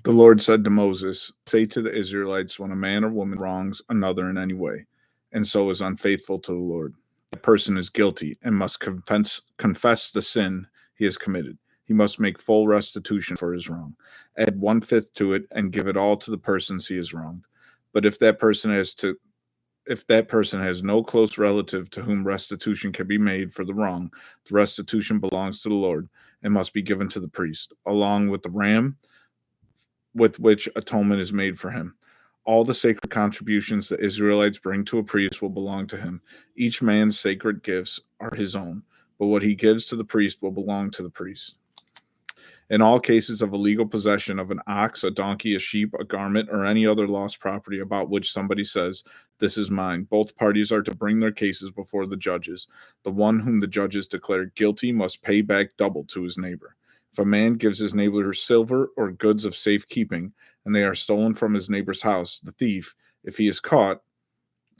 The Lord said to Moses, say to the Israelites, when a man or woman wrongs another in any way, and so is unfaithful to the Lord, that person is guilty and must confess the sin he has committed. He must make full restitution for his wrong. Add one fifth to it and give it all to the persons he has wronged. But if that person has no close relative to whom restitution can be made for the wrong, the restitution belongs to the Lord and must be given to the priest, along with the ram with which atonement is made for him. All the sacred contributions the Israelites bring to a priest will belong to him. Each man's sacred gifts are his own, but what he gives to the priest will belong to the priest. In all cases of illegal possession of an ox, a donkey, a sheep, a garment, or any other lost property about which somebody says, this is mine, both parties are to bring their cases before the judges. The one whom the judges declare guilty must pay back double to his neighbor. If a man gives his neighbor silver or goods of safekeeping, and they are stolen from his neighbor's house, the thief, if he is caught,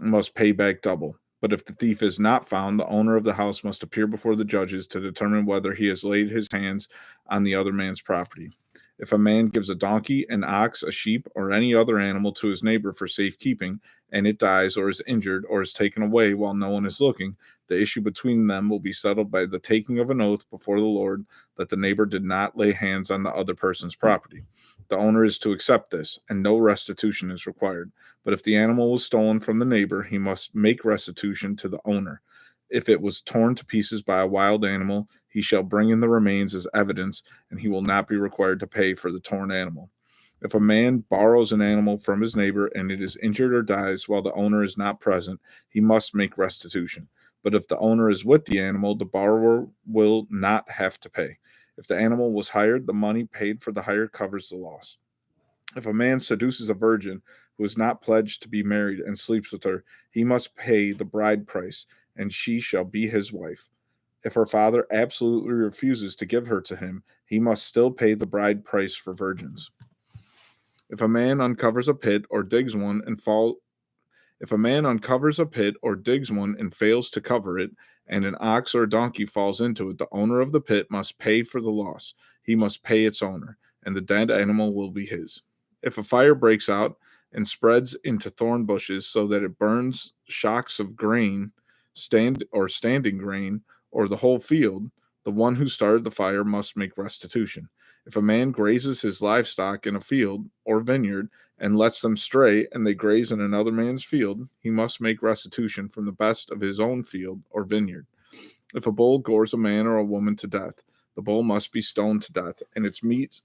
must pay back double. But if the thief is not found, the owner of the house must appear before the judges to determine whether he has laid his hands on the other man's property. If a man gives a donkey, an ox, a sheep, or any other animal to his neighbor for safekeeping, and it dies or is injured or is taken away while no one is looking, the issue between them will be settled by the taking of an oath before the Lord that the neighbor did not lay hands on the other person's property. The owner is to accept this, and no restitution is required. But if the animal was stolen from the neighbor, he must make restitution to the owner. If it was torn to pieces by a wild animal, he shall bring in the remains as evidence, and he will not be required to pay for the torn animal. If a man borrows an animal from his neighbor and it is injured or dies while the owner is not present, he must make restitution. But if the owner is with the animal, the borrower will not have to pay. If the animal was hired, the money paid for the hire covers the loss. If a man seduces a virgin who is not pledged to be married and sleeps with her, he must pay the bride price, and she shall be his wife. If her father absolutely refuses to give her to him, he must still pay the bride price for virgins. If a man uncovers a pit or digs one and fall If a man uncovers a pit or digs one and fails to cover it, and an ox or a donkey falls into it, the owner of the pit must pay for the loss. He must pay its owner, and the dead animal will be his. If a fire breaks out and spreads into thorn bushes so that it burns shocks of grain, standing grain, or the whole field, the one who started the fire must make restitution. If a man grazes his livestock in a field or vineyard and lets them stray and they graze in another man's field, he must make restitution from the best of his own field or vineyard. If a bull gores a man or a woman to death, the bull must be stoned to death, and its meat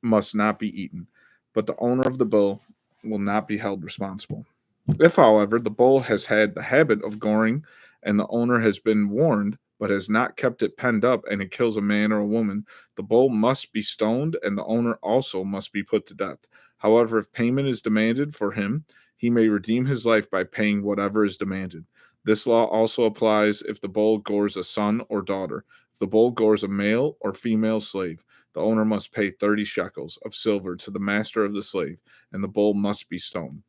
must not be eaten, but the owner of the bull will not be held responsible. If, however, the bull has had the habit of goring and the owner has been warned but has not kept it penned up and it kills a man or a woman, the bull must be stoned and the owner also must be put to death. However, if payment is demanded for him, he may redeem his life by paying whatever is demanded. This law also applies if the bull gores a son or daughter. If the bull gores a male or female slave, the owner must pay 30 shekels of silver to the master of the slave, and the bull must be stoned.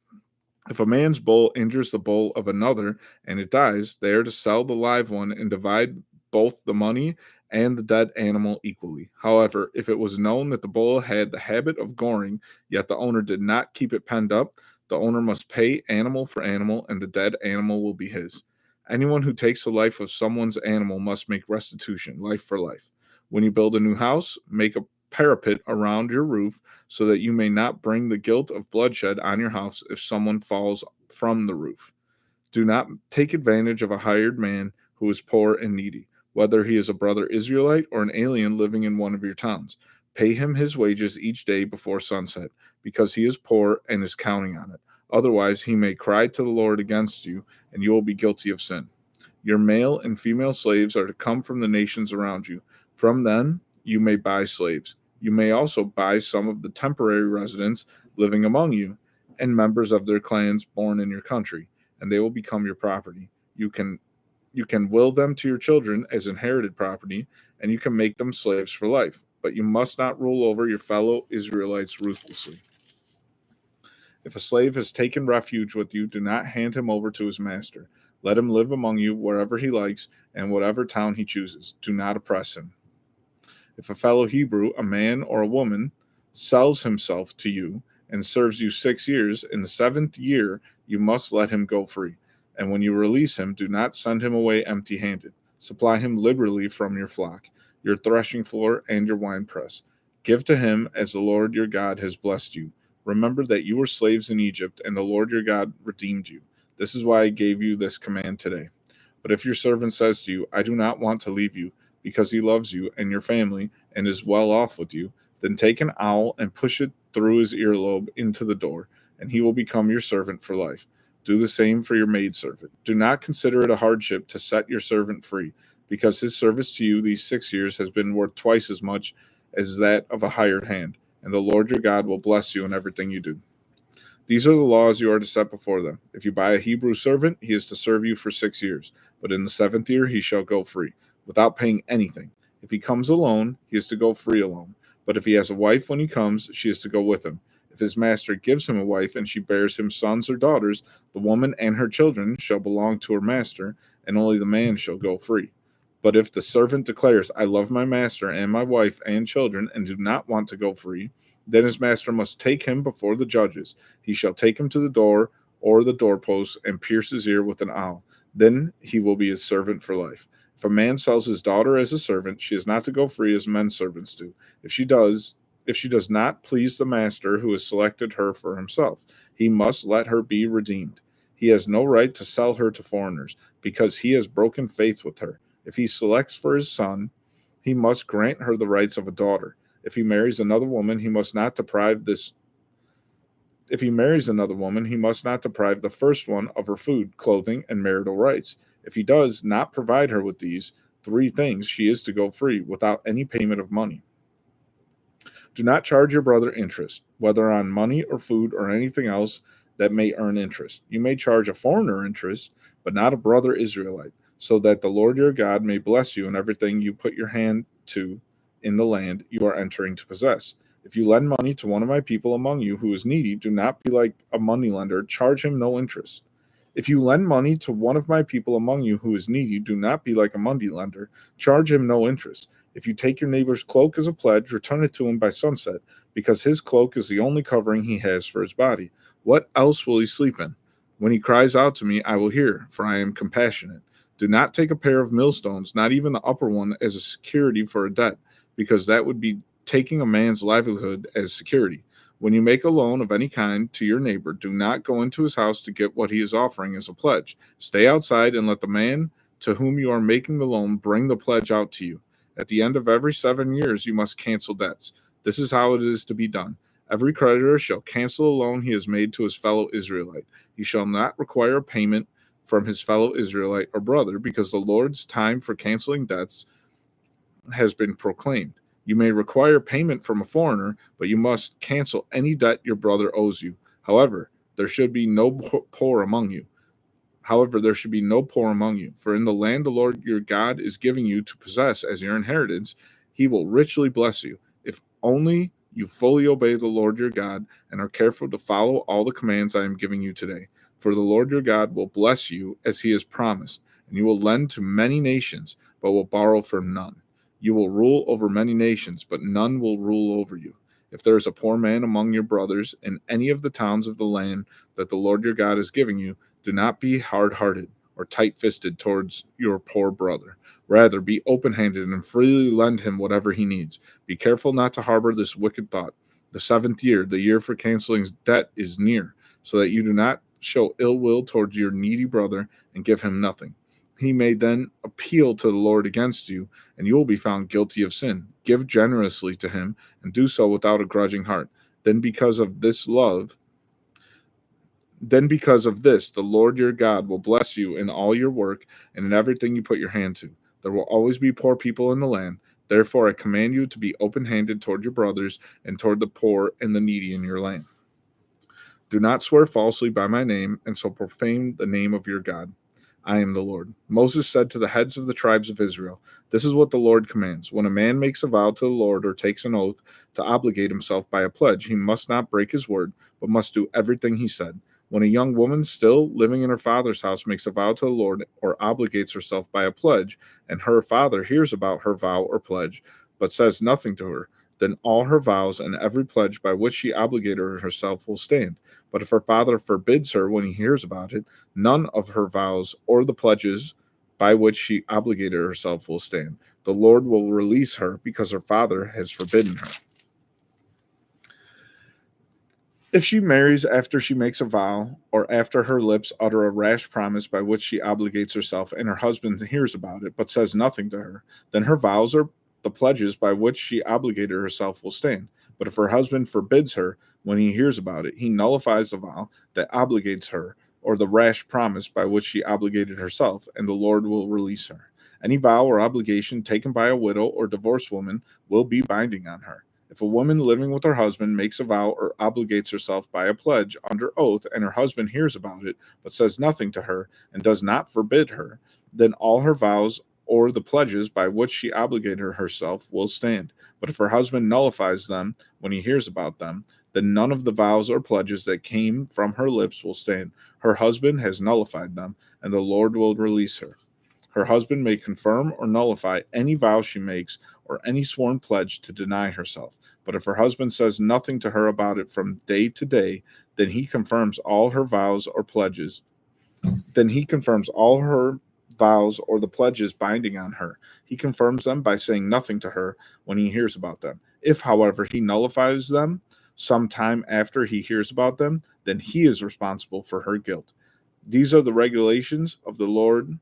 If a man's bull injures the bull of another and it dies, they are to sell the live one and divide both the money and the dead animal equally. However, if it was known that the bull had the habit of goring, yet the owner did not keep it penned up, the owner must pay animal for animal, and the dead animal will be his. Anyone who takes the life of someone's animal must make restitution, life for life. When you build a new house, make a parapet around your roof so that you may not bring the guilt of bloodshed on your house if someone falls from the roof. Do not take advantage of a hired man who is poor and needy, whether he is a brother Israelite or an alien living in one of your towns. Pay him his wages each day before sunset, because he is poor and is counting on it. Otherwise, he may cry to the Lord against you, and you will be guilty of sin. Your male and female slaves are to come from the nations around you. From them, you may buy slaves. You may also buy some of the temporary residents living among you and members of their clans born in your country, and they will become your property. You can will them to your children as inherited property, and you can make them slaves for life, but you must not rule over your fellow Israelites ruthlessly. If a slave has taken refuge with you, do not hand him over to his master. Let him live among you wherever he likes and whatever town he chooses. Do not oppress him. If a fellow Hebrew, a man or a woman, sells himself to you and serves you 6 years, in the seventh year you must let him go free. And when you release him, do not send him away empty handed. Supply him liberally from your flock, your threshing floor, and your winepress. Give to him as the Lord your God has blessed you. Remember that you were slaves in Egypt, and the Lord your God redeemed you. This is why I gave you this command today. But if your servant says to you, I do not want to leave you, because he loves you and your family and is well off with you, then take an awl and push it through his earlobe into the door, and he will become your servant for life. Do the same for your maidservant. Do not consider it a hardship to set your servant free, because his service to you these 6 years has been worth twice as much as that of a hired hand, and the Lord your God will bless you in everything you do. These are the laws you are to set before them. If you buy a Hebrew servant, he is to serve you for 6 years, but in the seventh year he shall go free, without paying anything. If he comes alone, he is to go free alone. But if he has a wife when he comes, she is to go with him. If his master gives him a wife and she bears him sons or daughters, the woman and her children shall belong to her master, and only the man shall go free. But if the servant declares, I love my master and my wife and children, and do not want to go free, then his master must take him before the judges. He shall take him to the door or the doorpost and pierce his ear with an awl. Then he will be his servant for life. If a man sells his daughter as a servant, she is not to go free as men's servants do. If she does not please the master who has selected her for himself, he must let her be redeemed. He has no right to sell her to foreigners, because he has broken faith with her. If he selects for his son, he must grant her the rights of a daughter. If he marries another woman, he must not deprive the first one of her food, clothing, and marital rights. If he does not provide her with these three things, she is to go free without any payment of money. Do not charge your brother interest, whether on money or food or anything else that may earn interest. You may charge a foreigner interest, but not a brother Israelite, so that the Lord your God may bless you in everything you put your hand to in the land you are entering to possess. If you lend money to one of my people among you who is needy, do not be like a moneylender, charge him no interest. If you lend money to one of my people among you who is needy, do not be like a moneylender, charge him no interest. If you take your neighbor's cloak as a pledge, return it to him by sunset, because his cloak is the only covering he has for his body. What else will he sleep in? When he cries out to me, I will hear, for I am compassionate. Do not take a pair of millstones, not even the upper one, as a security for a debt, because that would be taking a man's livelihood as security. When you make a loan of any kind to your neighbor, do not go into his house to get what he is offering as a pledge. Stay outside and let the man to whom you are making the loan bring the pledge out to you. At the end of every 7 years, you must cancel debts. This is how it is to be done. Every creditor shall cancel a loan he has made to his fellow Israelite. He shall not require a payment from his fellow Israelite or brother, because the Lord's time for canceling debts has been proclaimed. You may require payment from a foreigner, but you must cancel any debt your brother owes you. However, there should be no poor among you. For in the land the Lord your God is giving you to possess as your inheritance, he will richly bless you, if only you fully obey the Lord your God and are careful to follow all the commands I am giving you today. For the Lord your God will bless you as he has promised, and you will lend to many nations, but will borrow from none. You will rule over many nations, but none will rule over you. If there is a poor man among your brothers in any of the towns of the land that the Lord your God is giving you, do not be hard-hearted or tight-fisted towards your poor brother. Rather, be open-handed and freely lend him whatever he needs. Be careful not to harbor this wicked thought. The seventh year, the year for canceling debt, is near, so that you do not show ill will towards your needy brother and give him nothing. He may then appeal to the Lord against you, and you will be found guilty of sin. Give generously to him, and do so without a grudging heart. Then because of this, the Lord your God will bless you in all your work and in everything you put your hand to. There will always be poor people in the land. Therefore, I command you to be open-handed toward your brothers and toward the poor and the needy in your land. Do not swear falsely by my name, and so profane the name of your God. I am the Lord. Moses said to the heads of the tribes of Israel, this is what the Lord commands. When a man makes a vow to the Lord or takes an oath to obligate himself by a pledge, he must not break his word, but must do everything he said. When a young woman still living in her father's house makes a vow to the Lord or obligates herself by a pledge, and her father hears about her vow or pledge, but says nothing to her, then all her vows and every pledge by which she obligated herself will stand. But if her father forbids her when he hears about it, none of her vows or the pledges by which she obligated herself will stand. The Lord will release her because her father has forbidden her. If she marries after she makes a vow, or after her lips utter a rash promise by which she obligates herself, and her husband hears about it but says nothing to her, then her vows or the pledges by which she obligated herself will stand. But if her husband forbids her when he hears about it, he nullifies the vow that obligates her, or the rash promise by which she obligated herself, and the Lord will release her. Any vow or obligation taken by a widow or divorced woman will be binding on her. If a woman living with her husband makes a vow or obligates herself by a pledge under oath, and her husband hears about it but says nothing to her and does not forbid her, then all her vows or the pledges by which she obligated herself will stand. But if her husband nullifies them when he hears about them, then none of the vows or pledges that came from her lips will stand. Her husband has nullified them, and the Lord will release her. Her husband may confirm or nullify any vow she makes or any sworn pledge to deny herself. But if her husband says nothing to her about it from day to day, then he confirms all her vows or pledges. Then he confirms all her vows or the pledges binding on her. He confirms them by saying nothing to her when he hears about them. If, however, he nullifies them sometime after he hears about them, then he is responsible for her guilt. These are the regulations of the Lord.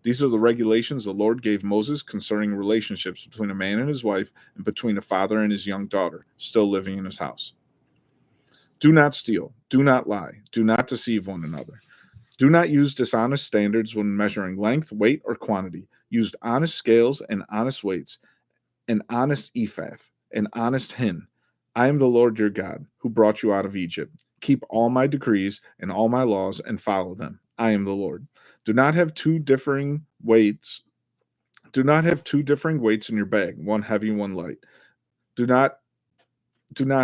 These are the regulations the Lord gave Moses concerning relationships between a man and his wife and between a father and his young daughter still living in his house. Do not steal. Do not lie. Do not deceive one another. Do not use dishonest standards when measuring length, weight, or quantity. Use honest scales and honest weights, an honest ephah, an honest hin. I am the Lord your God, who brought you out of Egypt. Keep all my decrees and all my laws and follow them. I am the Lord. Do not have two differing weights. Do not have two differing weights in your bag, one heavy, one light. Do not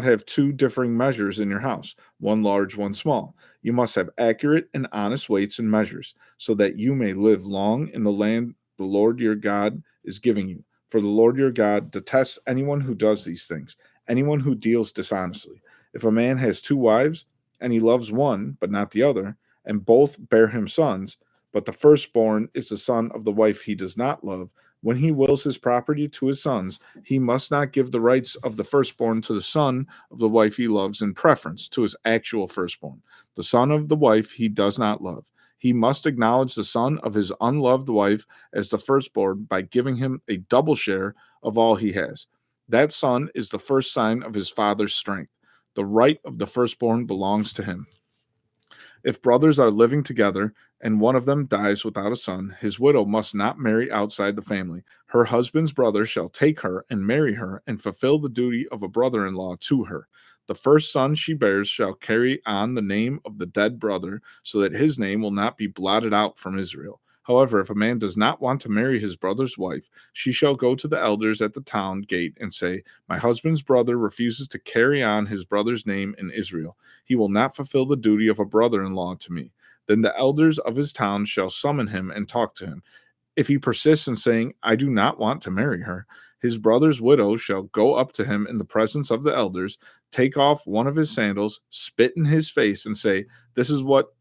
have two differing measures in your house, one large, one small. You must have accurate and honest weights and measures, so that you may live long in the land the Lord your God is giving you. For the Lord your God detests anyone who does these things, anyone who deals dishonestly. If a man has two wives, and he loves one but not the other, and both bear him sons, but the firstborn is the son of the wife he does not love, when he wills his property to his sons, he must not give the rights of the firstborn to the son of the wife he loves in preference to his actual firstborn, the son of the wife he does not love. He must acknowledge the son of his unloved wife as the firstborn by giving him a double share of all he has. That son is the first sign of his father's strength. The right of the firstborn belongs to him. If brothers are living together and one of them dies without a son, his widow must not marry outside the family. Her husband's brother shall take her and marry her and fulfill the duty of a brother in law to her. The first son she bears shall carry on the name of the dead brother, so that his name will not be blotted out from Israel. However, if a man does not want to marry his brother's wife, she shall go to the elders at the town gate and say, My husband's brother refuses to carry on his brother's name in Israel. He will not fulfill the duty of a brother-in-law to me. Then the elders of his town shall summon him and talk to him. If he persists in saying, I do not want to marry her, his brother's widow shall go up to him in the presence of the elders, take off one of his sandals, spit in his face, and say, This is what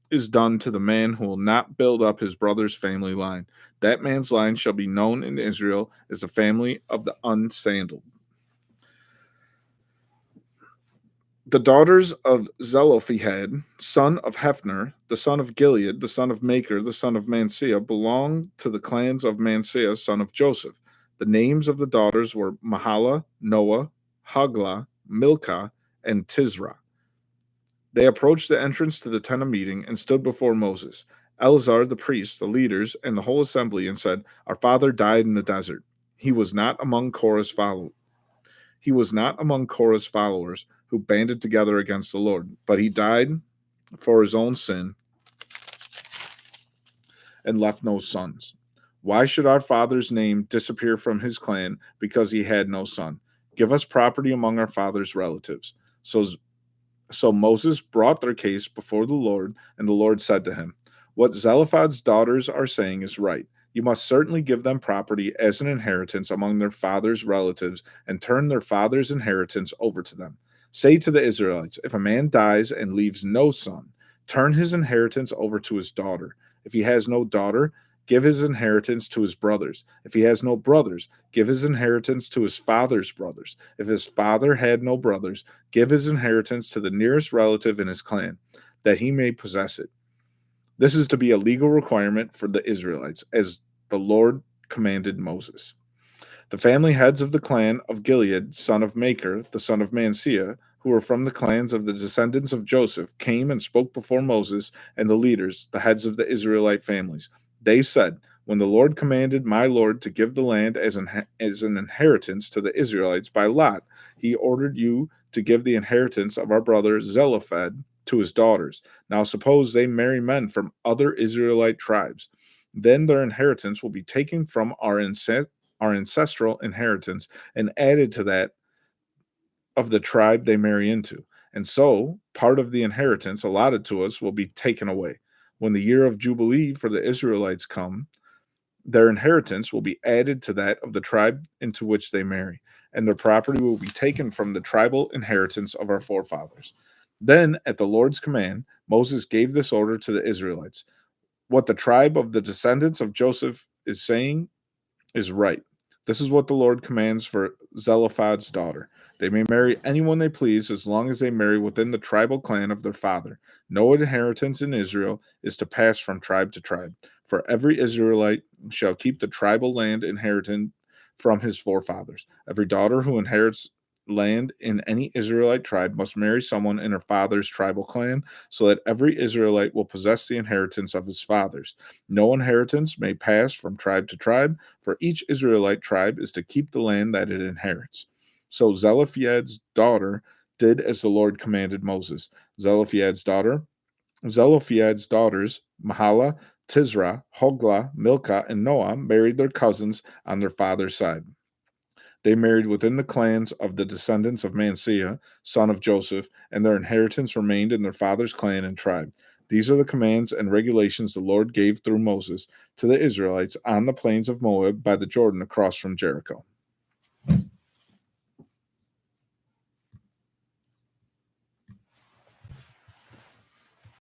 is done to the man who will not build up his brother's family line. That man's line shall be known in Israel as the family of the unsandaled. The daughters of Zelophehad, son of Hephner, the son of Gilead, the son of Machir, the son of Manasseh, belonged to the clans of Manasseh, son of Joseph. The names of the daughters were Mahala, Noah, Hagla, Milcah, and Tisra. They approached the entrance to the tent of meeting and stood before Moses, Eleazar the priest, the leaders, and the whole assembly, and said, Our father died in the desert. He was not among Korah's followers. Who banded together against the Lord, but he died for his own sin and left no sons. Why should our father's name disappear from his clan because he had no son? Give us property among our father's relatives. So Moses brought their case before the Lord, and the Lord said to him, What Zelophehad's daughters are saying is right. You must certainly give them property as an inheritance among their father's relatives and turn their father's inheritance over to them. Say to the Israelites, if a man dies and leaves no son, turn his inheritance over to his daughter. If he has no daughter, give his inheritance to his brothers. If he has no brothers, give his inheritance to his father's brothers. If his father had no brothers, give his inheritance to the nearest relative in his clan, that he may possess it. This is to be a legal requirement for the Israelites, as the Lord commanded Moses. The family heads of the clan of Gilead, son of Machir, the son of Manasseh, who were from the clans of the descendants of Joseph, came and spoke before Moses and the leaders, the heads of the Israelite families. They said, when the Lord commanded my Lord to give the land as an inheritance to the Israelites by lot, he ordered you to give the inheritance of our brother Zelophehad to his daughters. Now suppose they marry men from other Israelite tribes. Then their inheritance will be taken from our ancestral inheritance and added to that of the tribe they marry into. And so part of the inheritance allotted to us will be taken away. When the year of Jubilee for the Israelites come, their inheritance will be added to that of the tribe into which they marry, and their property will be taken from the tribal inheritance of our forefathers. Then, at the Lord's command, Moses gave this order to the Israelites. What the tribe of the descendants of Joseph is saying is right. This is what the Lord commands for Zelophehad's daughter. They may marry anyone they please as long as they marry within the tribal clan of their father. No inheritance in Israel is to pass from tribe to tribe. For every Israelite shall keep the tribal land inherited from his forefathers. Every daughter who inherits land in any Israelite tribe must marry someone in her father's tribal clan, so that every Israelite will possess the inheritance of his fathers. No inheritance may pass from tribe to tribe, for each Israelite tribe is to keep the land that it inherits. So Zelophehad's daughter did as the Lord commanded Moses. Zelophehad's daughters, Mahlah, Tisra, Hoglah, Milcah, and Noah, married their cousins on their father's side. They married within the clans of the descendants of Manasseh, son of Joseph, and their inheritance remained in their father's clan and tribe. These are the commands and regulations the Lord gave through Moses to the Israelites on the plains of Moab by the Jordan across from Jericho.